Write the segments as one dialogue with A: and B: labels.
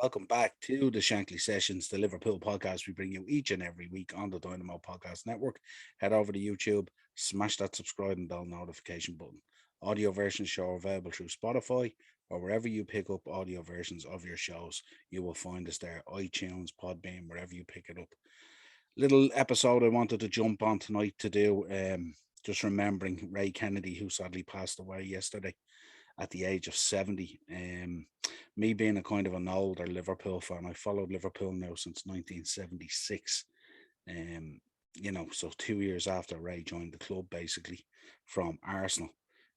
A: Welcome back to the Shankly Sessions, the Liverpool podcast we bring you each and every week on the Dynamo Podcast Network. Head over to YouTube, smash that subscribe and bell notification button. Audio versions show are available through Spotify or wherever you pick up audio versions of your shows. You will find us there, iTunes, Podbean, wherever you pick it up. Little episode I wanted to jump on tonight to do, just remembering Ray Kennedy, who sadly passed away yesterday at the age of 70. Me being a kind of an older Liverpool fan, I followed Liverpool now since 1976. Um, so 2 years after Ray joined the club, basically from Arsenal.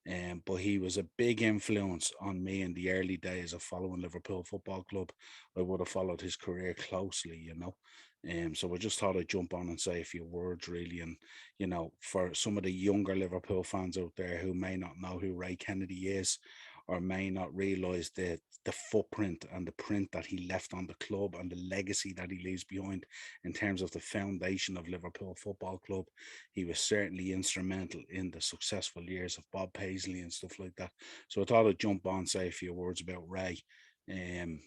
A: But he was a big influence on me in the early days of following Liverpool Football Club. I would have followed his career closely. So I just thought I'd jump on and say a few words, really. And, for some of the younger Liverpool fans out there who may not know who Ray Kennedy is or may not realise the footprint and the print that he left on the club and the legacy that he leaves behind in terms of the foundation of Liverpool Football Club. He was certainly instrumental in the successful years of Bob Paisley and stuff like that. So I thought I'd jump on, say a few words about Ray um,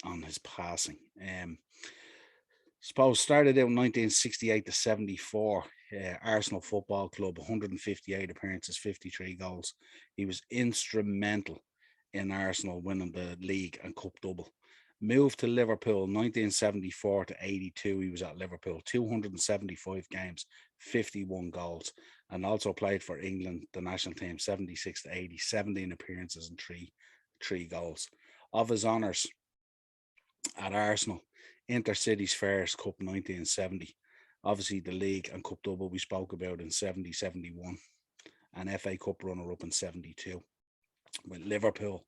A: on his passing. Suppose started out in 1968 to 74. Arsenal Football Club, 158 appearances, 53 goals. He was instrumental in Arsenal winning the league and cup double. Moved to Liverpool 1974 to 82. He was at Liverpool, 275 games, 51 goals, and also played for England, the national team, 76 to 80, 17 appearances and three goals. Of his honours at Arsenal, Intercity's Fairs Cup 1970. Obviously, the league and cup double we spoke about in 70 71, and FA Cup runner up in 72. With Liverpool,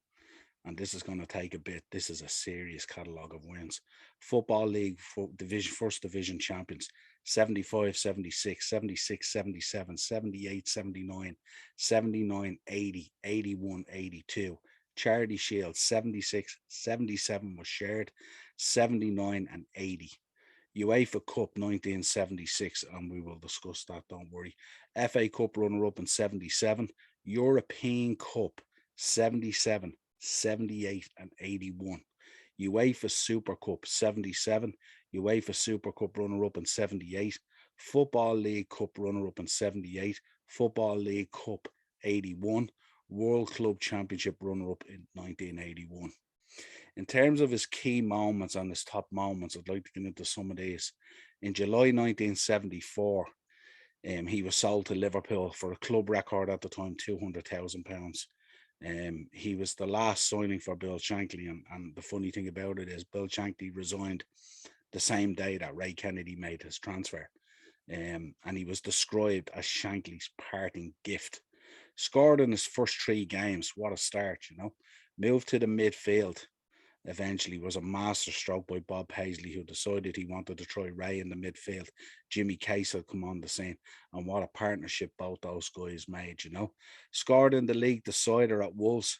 A: and this is going to take a bit. This is a serious catalogue of wins. Football League division, first division champions, 75, 76, 76, 77, 78, 79, 79, 80, 81, 82. Charity Shield, 76, 77 was shared, 79 and 80. UEFA Cup 1976, and we will discuss that, don't worry. FA Cup runner up in 77, European Cup 77, 78 and 81. UEFA Super Cup 77, UEFA Super Cup runner up in 78, Football League Cup runner up in 78, Football League Cup 81, World Club Championship runner up in 1981. In terms of his key moments and his top moments, I'd like to get into some of these. In July 1974, he was sold to Liverpool for a club record at the time, £200,000. He was the last signing for Bill Shankly, and the funny thing about it is Bill Shankly resigned the same day that Ray Kennedy made his transfer. And he was described as Shankly's parting gift. Scored in his first three games. What a start. Moved to the midfield eventually, was a masterstroke by Bob Paisley, who decided he wanted to try Ray in the midfield. Jimmy Case had come on the scene, and what a partnership both those guys made. Scored in the league decider at Wolves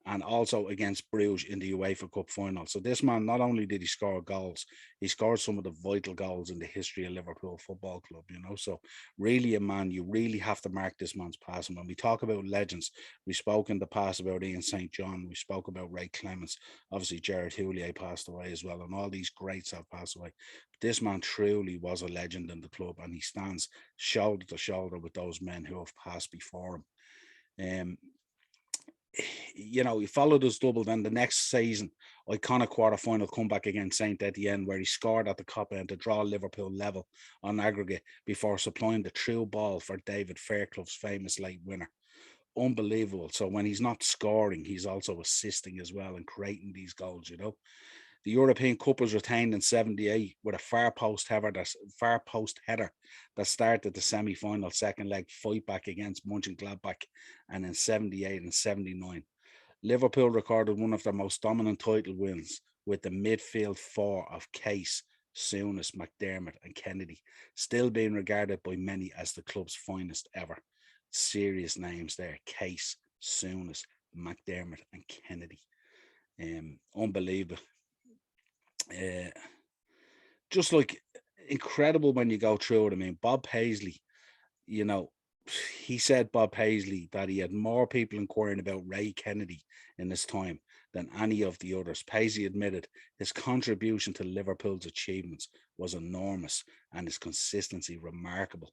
A: and also against Bruges in the UEFA Cup final. So this man, not only did he score goals, he scored some of the vital goals in the history of Liverpool Football Club. So really a man, you really have to mark this man's passing. When we talk about legends, we spoke in the past about Ian St. John, we spoke about Ray Clements, obviously Gerard Houllier passed away as well, and all these greats have passed away. But this man truly was a legend in the club, and he stands shoulder to shoulder with those men who have passed before him. Um, he followed his double. Then the next season, iconic quarter-final comeback against Saint Etienne, where he scored at the Cop End to draw Liverpool level on aggregate before supplying the through ball for David Fairclough's famous late winner. Unbelievable. So when he's not scoring, he's also assisting as well and creating these goals. The European Cup was retained in 78 with a far post header that started the semi-final second leg fight back against Mönchengladbach, and in 78 and 79. Liverpool recorded one of their most dominant title wins with the midfield four of Case, Souness, McDermott and Kennedy, still being regarded by many as the club's finest ever. Serious names there: Case, Souness, McDermott and Kennedy. Unbelievable. Uh, just like incredible when you go through it. I mean, Bob Paisley, you know, he said, Bob Paisley, that he had more people inquiring about Ray Kennedy in his time than any of the others. Paisley admitted his contribution to Liverpool's achievements was enormous and his consistency remarkable.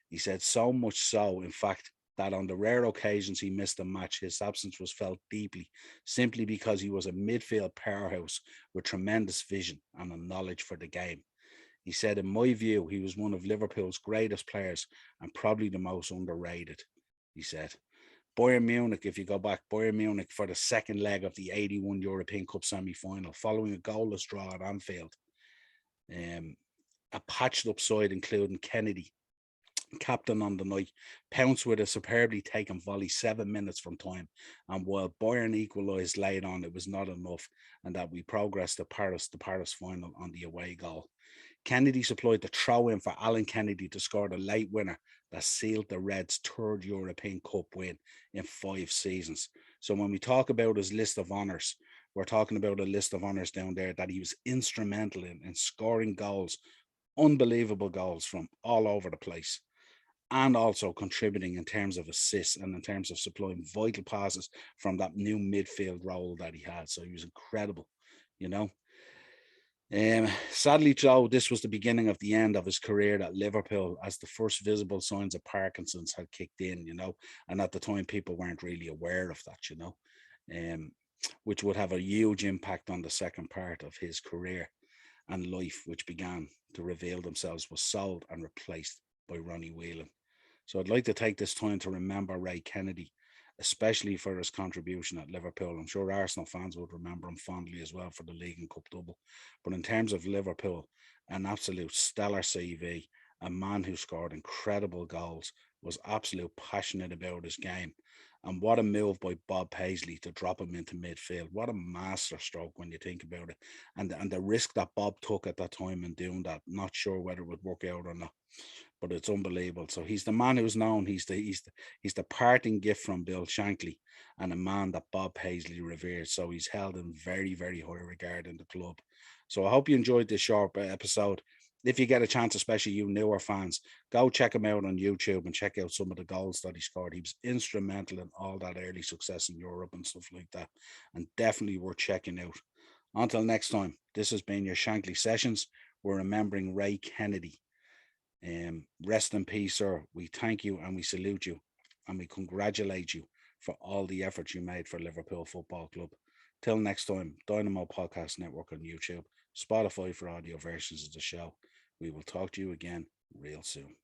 A: He said so much so, in fact, that on the rare occasions he missed a match, his absence was felt deeply, simply because he was a midfield powerhouse with tremendous vision and a knowledge for the game. He said, in my view, he was one of Liverpool's greatest players and probably the most underrated, he said. Bayern Munich, if you go back, Bayern Munich for the second leg of the 81 European Cup semi-final, following a goalless draw at Anfield. A patched up side, including Kennedy, captain on the night, pounced with a superbly taken volley 7 minutes from time. And while Bayern equalised late on, it was not enough, and that we progressed to the Paris final on the away goal. Kennedy supplied the throw in for Alan Kennedy to score the late winner that sealed the Reds' third European Cup win in 5 seasons. So when we talk about his list of honours, we're talking about a list of honours down there that he was instrumental in scoring goals, unbelievable goals from all over the place, and also contributing in terms of assists and in terms of supplying vital passes from that new midfield role that he had. So he was incredible, you know. Sadly, Joe, this was the beginning of the end of his career at Liverpool, as the first visible signs of Parkinson's had kicked in, and at the time people weren't really aware of that, which would have a huge impact on the second part of his career and life, which began to reveal themselves, was sold and replaced by Ronnie Whelan. So I'd like to take this time to remember Ray Kennedy, especially for his contribution at Liverpool. I'm sure Arsenal fans would remember him fondly as well for the League and Cup double. But in terms of Liverpool, an absolute stellar CV, a man who scored incredible goals, was absolute passionate about his game. And what a move by Bob Paisley to drop him into midfield. What a masterstroke when you think about it. And the risk that Bob took at that time in doing that, not sure whether it would work out or not, but it's unbelievable. So he's the man who's known. He's the parting gift from Bill Shankly, and a man that Bob Paisley revered. So he's held in very, very high regard in the club. So I hope you enjoyed this short episode. If you get a chance, especially you newer fans, go check him out on YouTube and check out some of the goals that he scored. He was instrumental in all that early success in Europe and stuff like that, and definitely worth checking out. Until next time, this has been your Shankly Sessions. We're remembering Ray Kennedy. Rest in peace, sir. We thank you and we salute you and we congratulate you for all the efforts you made for Liverpool Football Club. Till next time, Dynamo Podcast Network on YouTube, Spotify for audio versions of the show. We will talk to you again real soon.